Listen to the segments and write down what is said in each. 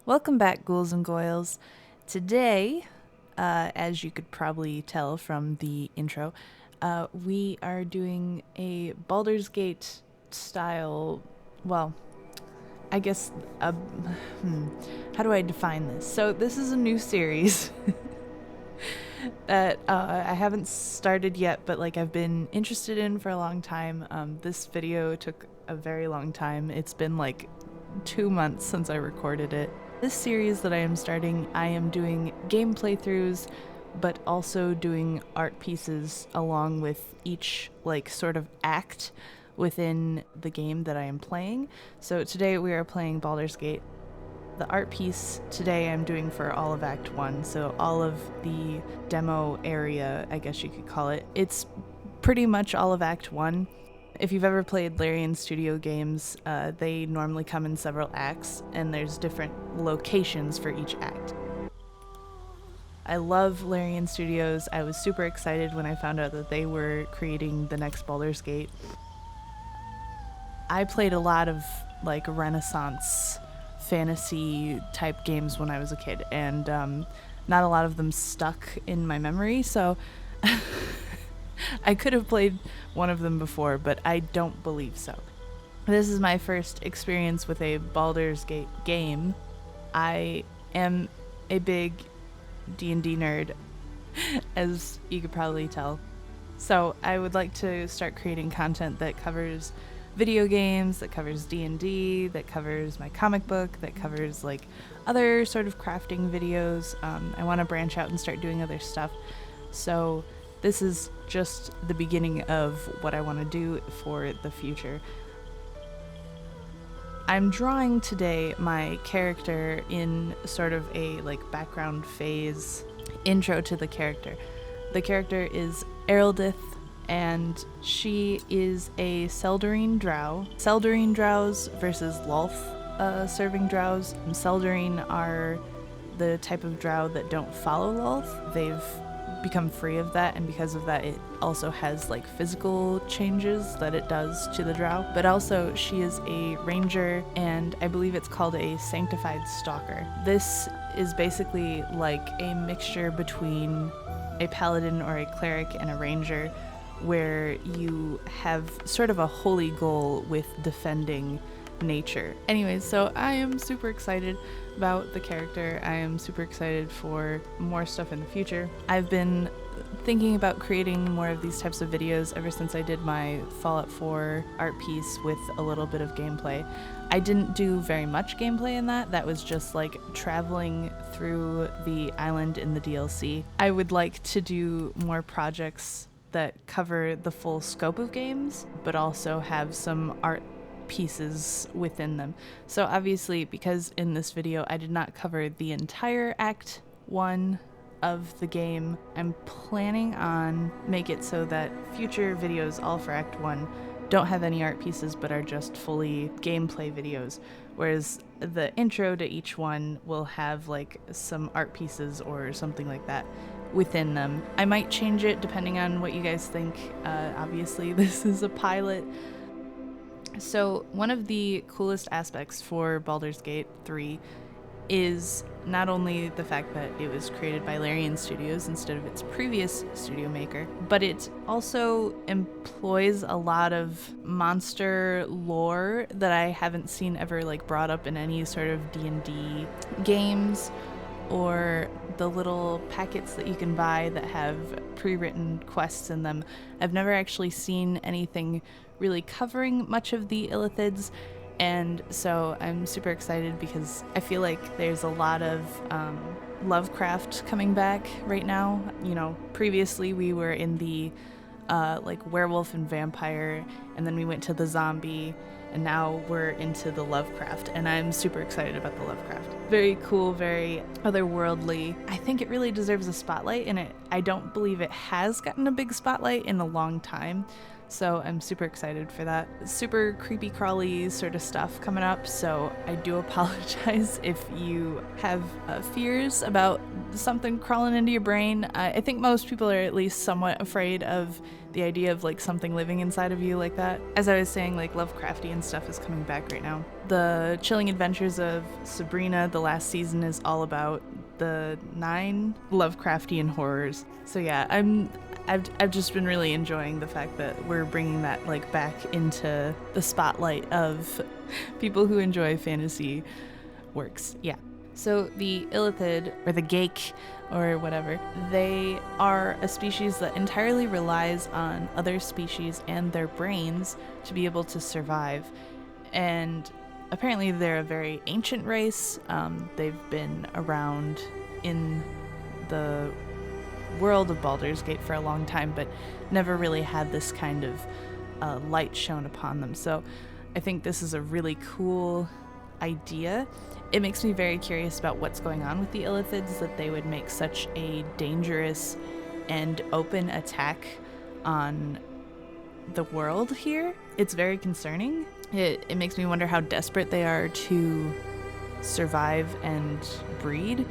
Welcome back, Ghouls and Goyles. Today, as you could probably tell from the intro, we are doing a Baldur's Gate style, well, I guess, how do I define this? So this is a new series that I haven't started yet, but I've been interested in for a long time. This video took a very long time. It's been 2 months since I recorded it. This series that I am starting, I am doing game playthroughs, but also doing art pieces along with each sort of act within the game that I am playing. So today we are playing Baldur's Gate. The art piece today I'm doing for all of Act 1, so all of the demo area, I guess you could call it. It's pretty much all of Act 1. If you've ever played Larian Studio games, they normally come in several acts, and there's different locations for each act. I love Larian Studios. I was super excited when I found out that they were creating the next Baldur's Gate. I played a lot of Renaissance fantasy type games when I was a kid, and not a lot of them stuck in my memory, so I could have played one of them before, but I don't believe so. This is my first experience with a Baldur's Gate game. I am a big D&D nerd, as you could probably tell. So I would like to start creating content that covers video games, that covers D&D, that covers my comic book, that covers other sort of crafting videos. I want to branch out and start doing other stuff. So this is just the beginning of what I want to do for the future. I'm drawing today my character in sort of a background phase intro to the character. The character is Ereldith, and she is a Seldarine drow. Seldarine drows versus Lolth serving drows. Seldarine are the type of drow that don't follow Lolth. They've become free of that, and because of that it also has physical changes that it does to the drow. But also she is a ranger, and I believe it's called a sanctified stalker. This is basically a mixture between a paladin or a cleric and a ranger, where you have sort of a holy goal with defending nature. Anyways, so I am super excited about the character. I am super excited for more stuff in the future. I've been thinking about creating more of these types of videos ever since I did my Fallout 4 art piece with a little bit of gameplay. I didn't do very much gameplay in that. That was just traveling through the island in the DLC. I would like to do more projects that cover the full scope of games, but also have some art pieces within them. So obviously, because in this video I did not cover the entire Act 1 of the game, I'm planning on make it so that future videos all for Act 1 don't have any art pieces but are just fully gameplay videos, whereas the intro to each one will have some art pieces or something like that within them. I might change it depending on what you guys think. Obviously this is a pilot. So one of the coolest aspects for Baldur's Gate 3 is not only the fact that it was created by Larian Studios instead of its previous studio maker, but it also employs a lot of monster lore that I haven't seen ever brought up in any sort of D&D games, or the little packets that you can buy that have pre-written quests in them. I've never actually seen anything really covering much of the Illithids, and so I'm super excited because I feel like there's a lot of Lovecraft coming back right now. Previously we were in the werewolf and vampire, and then we went to the zombie, and now we're into the Lovecraft, and I'm super excited about the Lovecraft. Very cool, very otherworldly. I think it really deserves a spotlight, and I don't believe it has gotten a big spotlight in a long time. So I'm super excited for that. Super creepy crawly sort of stuff coming up, so I do apologize if you have fears about something crawling into your brain. I think most people are at least somewhat afraid of the idea of like something living inside of you like that. As I was saying, like Lovecraftian stuff is coming back right now. The Chilling Adventures of Sabrina, the last season, is all about the 9 Lovecraftian horrors. So yeah, I've just been really enjoying the fact that we're bringing that like back into the spotlight of people who enjoy fantasy works. Yeah. So the Illithid, or the Geik, or whatever, they are a species that entirely relies on other species and their brains to be able to survive. And apparently they're a very ancient race. They've been around in the world of Baldur's Gate for a long time, but never really had this kind of light shown upon them. So I think this is a really cool idea. It makes me very curious about what's going on with the Illithids, that they would make such a dangerous and open attack on the world here. It's very concerning. It makes me wonder how desperate they are to survive and breed.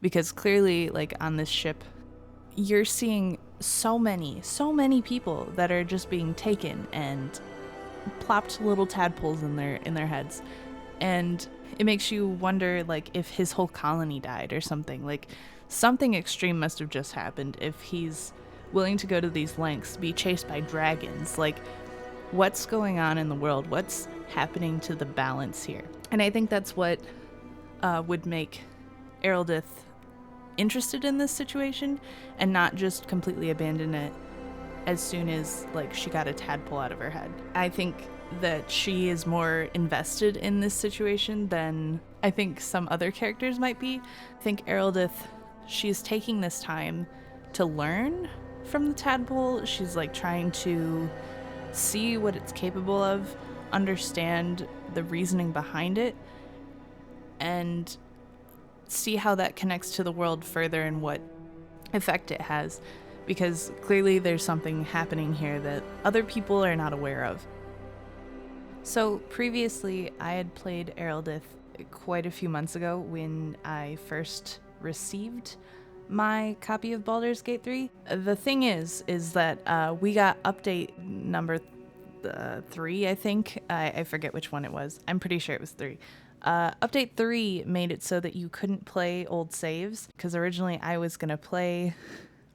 Because clearly, like, on this ship, you're seeing so many people that are just being taken and plopped little tadpoles in their heads. And it makes you wonder, like, if his whole colony died or something. Like, something extreme must have just happened if he's willing to go to these lengths, be chased by dragons. Like, what's going on in the world? What's happening to the balance here? And I think that's what would make Ereldith interested in this situation and not just completely abandon it as soon as, like, she got a tadpole out of her head. I think that she is more invested in this situation than I think some other characters might be. I think Ereldith, she's taking this time to learn from the tadpole. She's, like, trying to see what it's capable of, understand the reasoning behind it, and see how that connects to the world further and what effect it has. Because clearly there's something happening here that other people are not aware of. So previously, I had played Ereldith quite a few months ago when I first received my copy of Baldur's Gate 3. The thing is that we got update number 3, I think. I forget which one it was. I'm pretty sure it was 3. Update 3 made it so that you couldn't play old saves, because originally I was going to play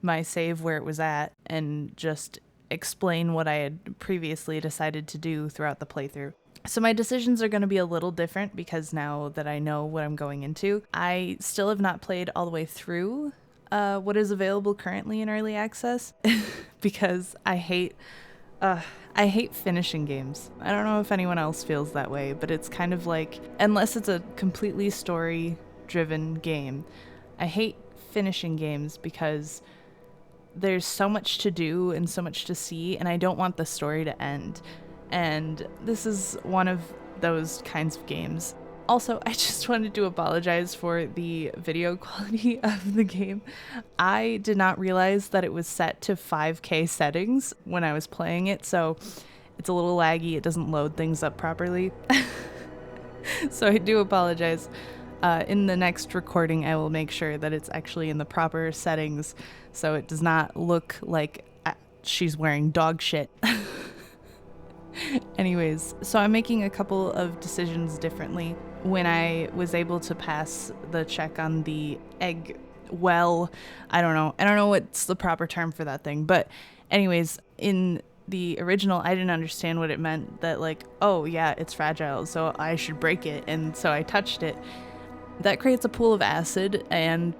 my save where it was at and just explain what I had previously decided to do throughout the playthrough. So my decisions are going to be a little different because now that I know what I'm going into. I still have not played all the way through what is available currently in early access because I hate finishing games. I don't know if anyone else feels that way, but it's kind of like, unless it's a completely story-driven game, I hate finishing games because there's so much to do and so much to see, and I don't want the story to end. And this is one of those kinds of games. Also, I just wanted to apologize for the video quality of the game. I did not realize that it was set to 5K settings when I was playing it, so it's a little laggy. It doesn't load things up properly. So I do apologize. In the next recording, I will make sure that it's actually in the proper settings so it does not look like she's wearing dog shit. Anyways, so I'm making a couple of decisions differently. When I was able to pass the check on the egg well, I don't know what's the proper term for that thing, but anyways, in the original, I didn't understand what it meant, that like, oh yeah, it's fragile, so I should break it, and so I touched it. That creates a pool of acid, and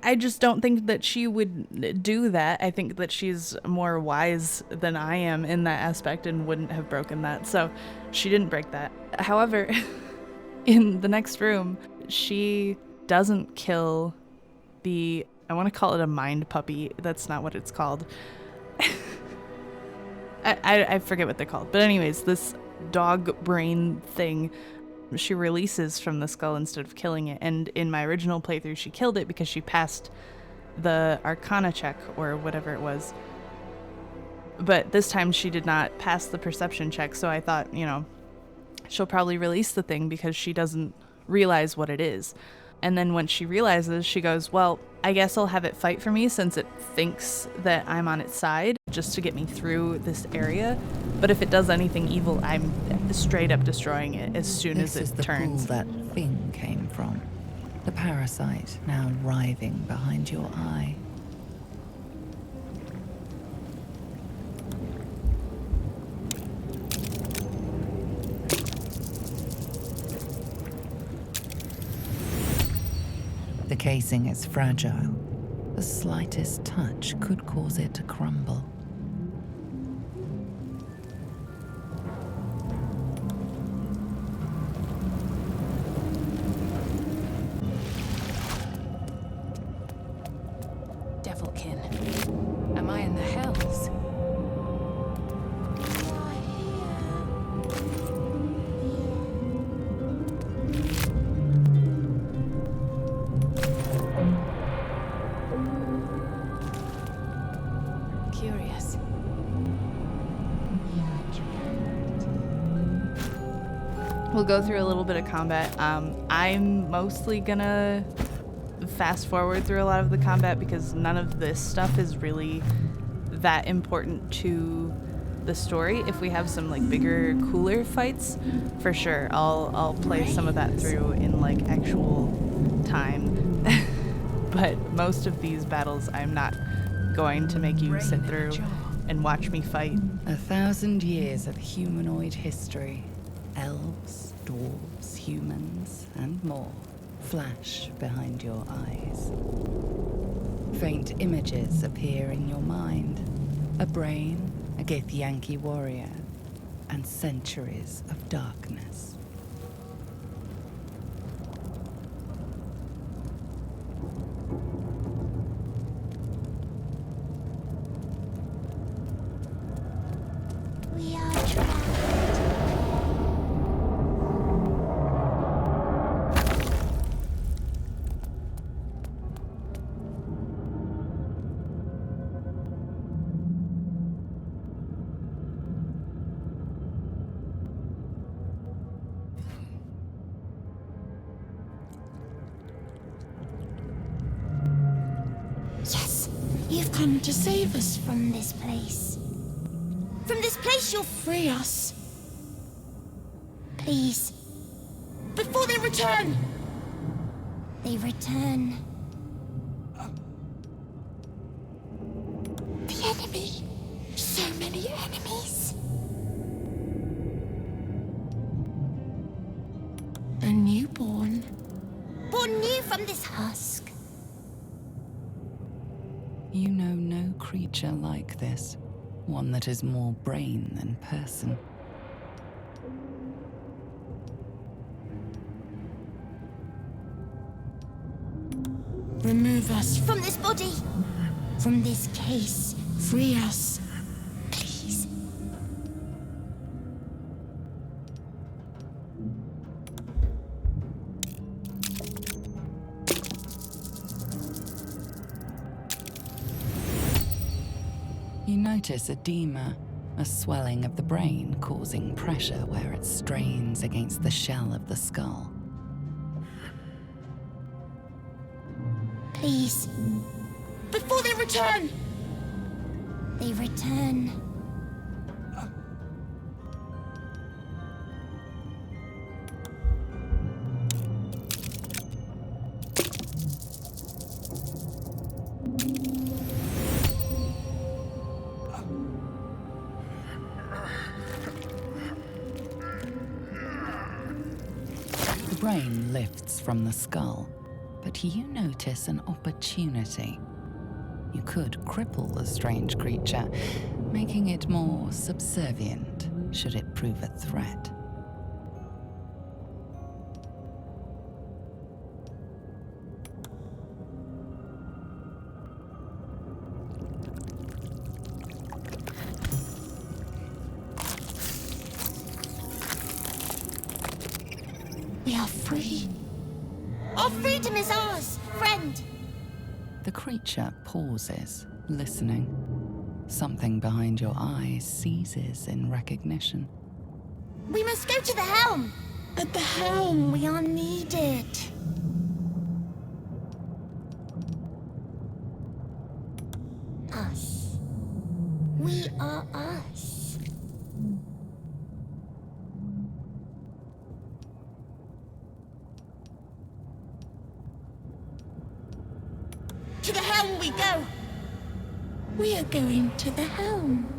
I just don't think that she would do that. I think that she's more wise than I am in that aspect and wouldn't have broken that, so she didn't break that. However, in the next room, she doesn't kill the, I want to call it a mind puppy. That's not what it's called. I forget what they're called. But anyways, this dog brain thing, she releases from the skull instead of killing it. And in my original playthrough, she killed it because she passed the Arcana check or whatever it was. But this time she did not pass the perception check, so I thought, you know, she'll probably release the thing because she doesn't realize what it is. And then when she realizes, she goes, well, I guess I'll have it fight for me since it thinks that I'm on its side just to get me through this area. But if it does anything evil, I'm straight up destroying it as soon as it turns. This is the pool that thing came from. The parasite now writhing behind your eye. The casing is fragile. The slightest touch could cause it to crumble. Devilkin. Am I in the hells? Curious. we'll go through a little bit of combat. I'm mostly gonna fast forward through a lot of the combat because none of this stuff is really that important to the story. If we have some like bigger, cooler fights, for sure, I'll play some of that through in like actual time. But most of these battles, I'm not going to make you sit through and watch me fight. 1,000 years of humanoid history. Elves, dwarves, humans, and more flash behind your eyes. Faint images appear in your mind. A brain, a Githyanki warrior, and centuries of darkness. We are trapped. Yes, you've come to save us from this place. From this place, you'll free us. Please. Before they return! They return. The enemy. So many enemies. A newborn. Born new from this husk. You know no creature like this. One that is more brain than person. Remove us from this body. From this case. Free us. Please. You notice edema, a swelling of the brain causing pressure where it strains against the shell of the skull. Please. Before they return! They return. The brain lifts from the skull, but you notice an opportunity. You could cripple the strange creature, making it more subservient should it prove a threat. We are free. Our freedom is ours, friend. The creature pauses, listening. Something behind your eyes seizes in recognition. We must go to the helm. At the helm, we are needed. Us. We are us. To the helm we go. We are going to the helm.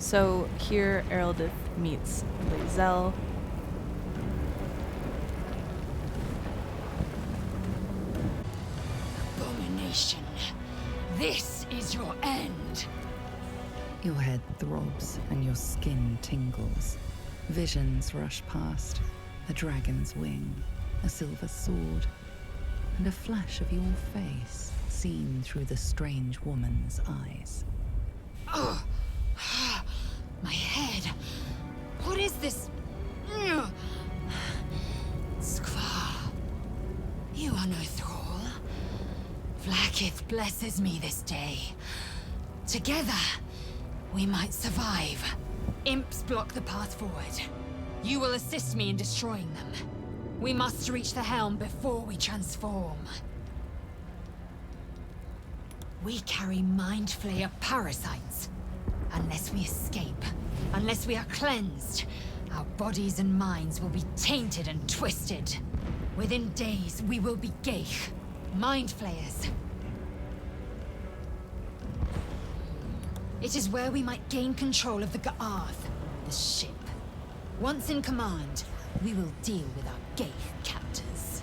So here Ereldith meets Lae'zel. Abomination. This is your end. Your head throbs and your skin tingles. Visions rush past. A dragon's wing, a silver sword, and a flash of your face seen through the strange woman's eyes. Oh, my head. What is this? Skvar, you are no thrall. Vlaakith blesses me this day. Together, we might survive. Imps block the path forward. You will assist me in destroying them. We must reach the helm before we transform. We carry Mind Flayer parasites. Unless we escape, unless we are cleansed, our bodies and minds will be tainted and twisted. Within days, we will be Geich, Mind Flayers. It is where we might gain control of the Ga'arth, the ship. Once in command, we will deal with our Geich captors.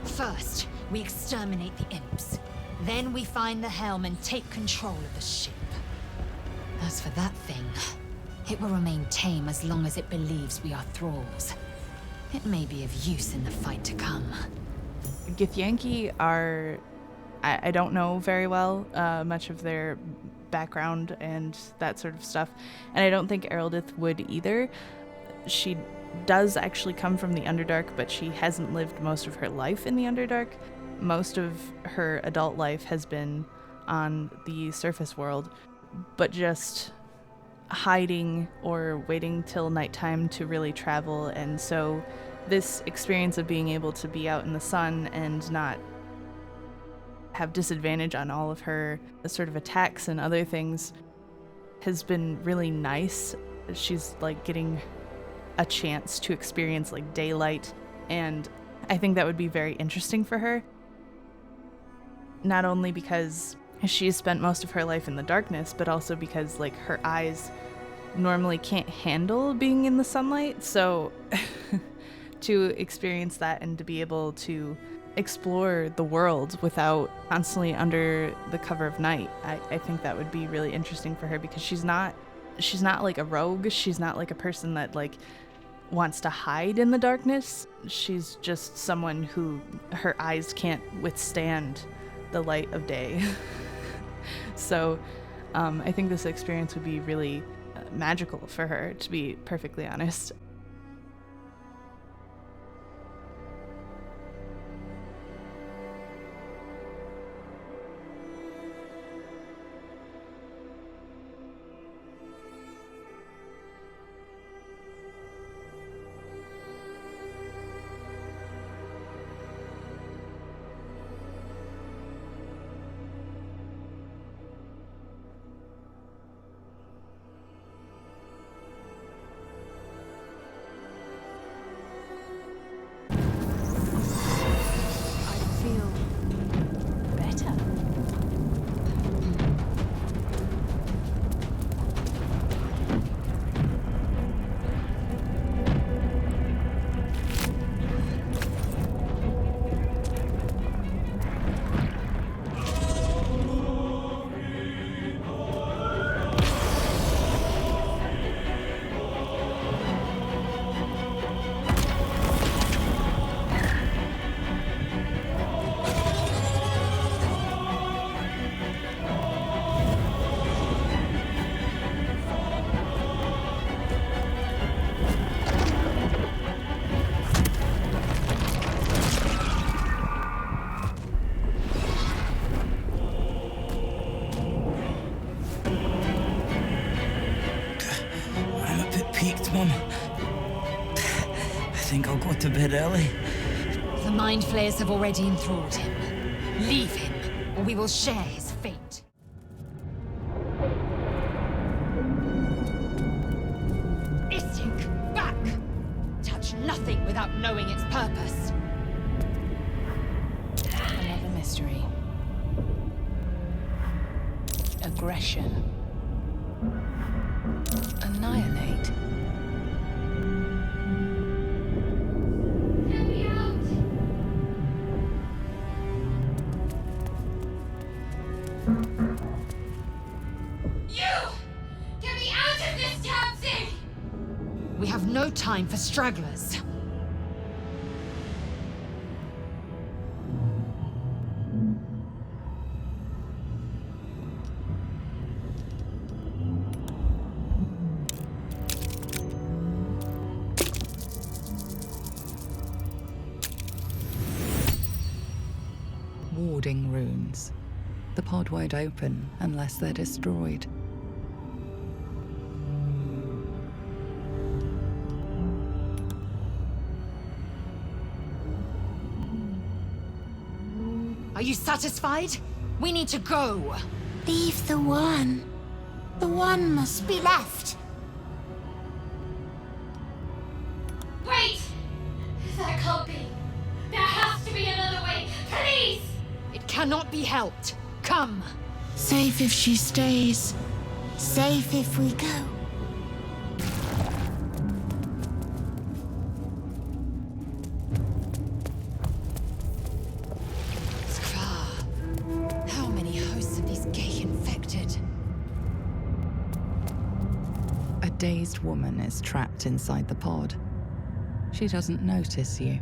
First, we exterminate the imps. Then we find the helm and take control of the ship. As for that thing, it will remain tame as long as it believes we are thralls. It may be of use in the fight to come. Githyanki are... I don't know very well much of their background and that sort of stuff, and I don't think Ereldith would either. She does actually come from the Underdark, but she hasn't lived most of her life in the Underdark. Most of her adult life has been on the surface world, but just hiding or waiting till nighttime to really travel. And so this experience of being able to be out in the sun and not have disadvantage on all of her sort of attacks and other things has been really nice. She's like getting a chance to experience like daylight, and I think that would be very interesting for her. Not only because she's spent most of her life in the darkness, but also because like her eyes normally can't handle being in the sunlight. So to experience that and to be able to explore the world without constantly under the cover of night, I think that would be really interesting for her, because she's not like a rogue. She's not like a person that like wants to hide in the darkness. She's just someone who her eyes can't withstand the light of day. So I think this experience would be really magical for her, to be perfectly honest. Mum, I think I'll go to bed early. The Mind Flayers have already enthralled him. Leave him, or we will share his fate. Istik, back! Touch nothing without knowing its purpose. Another mystery. aggression. Annihilate. Get me out! You! Get me out of this damn thing! We have no time for stragglers. Warding runes. The pod won't open unless they're destroyed. Are you satisfied? We need to go. Leave the one. The one must be left. Wait! That can't be. There has to be another way. Please! It cannot be helped. Come. Safe if she stays. Safe if we go. Skra. How many hosts of these gay infected? A dazed woman is trapped inside the pod. She doesn't notice you.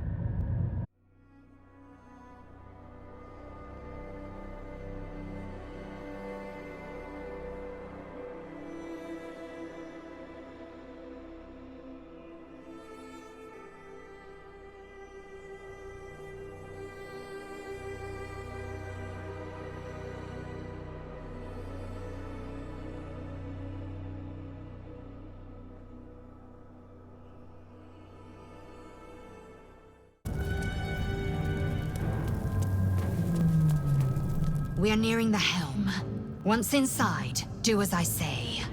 We are nearing the helm. Once inside, do as I say.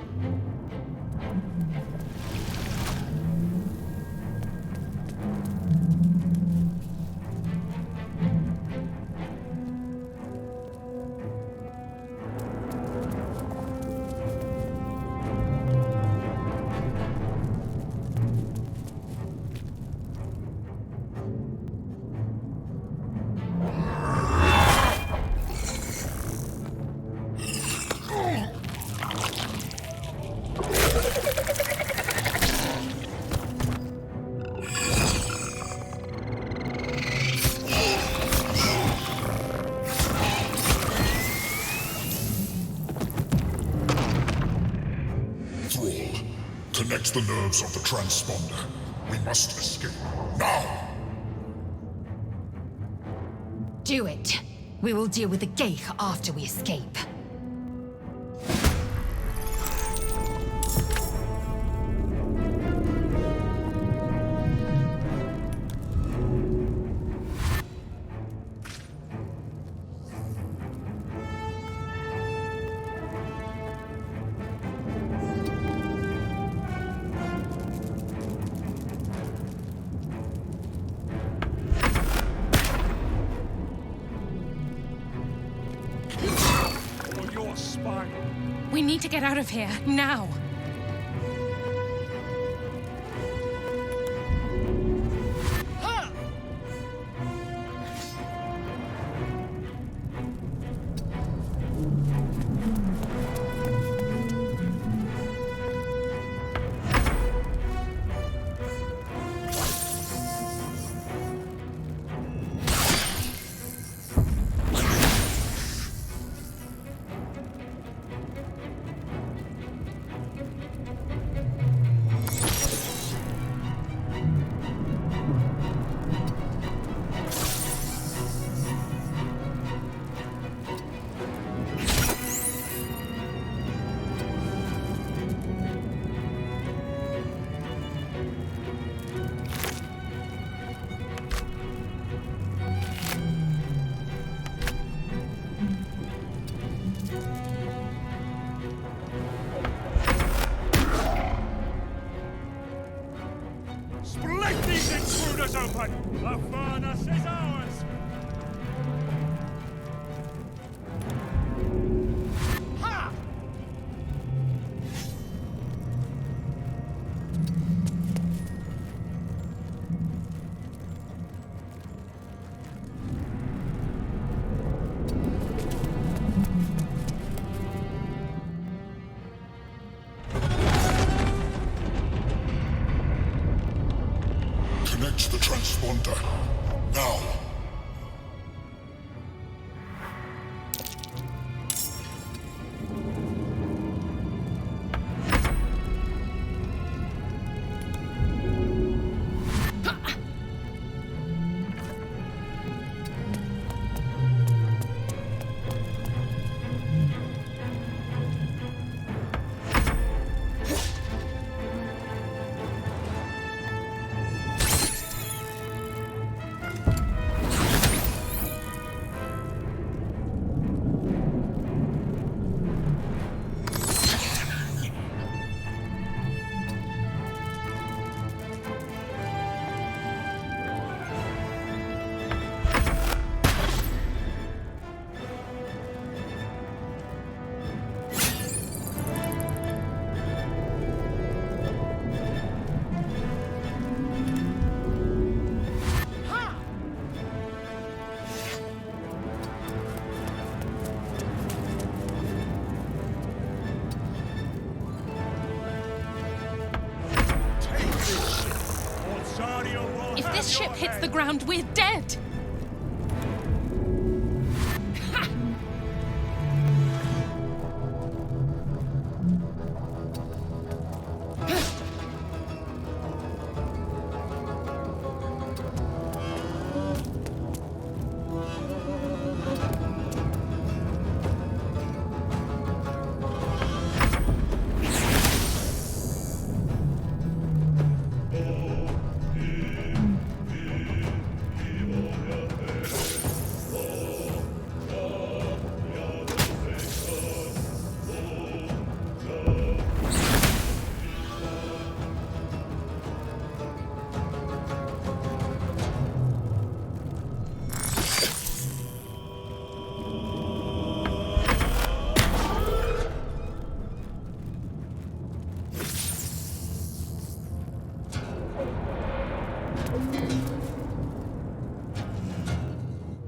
Connect the nerves of the transponder. We must escape. Now! Do it. We will deal with the Geich after we escape. We need to get out of here, now! Split these intruders open! The furnace is ours! Ha! Connect the transponder. Now. If this ship hits the ground, we're dead!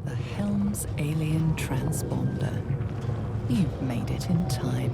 The Helm's alien transponder. You've made it in time.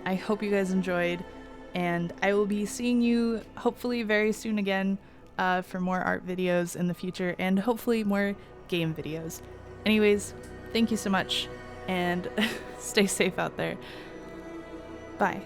I hope you guys enjoyed, and I will be seeing you hopefully very soon again for more art videos in the future, and hopefully more game videos. Anyways, thank you so much, and stay safe out there. Bye.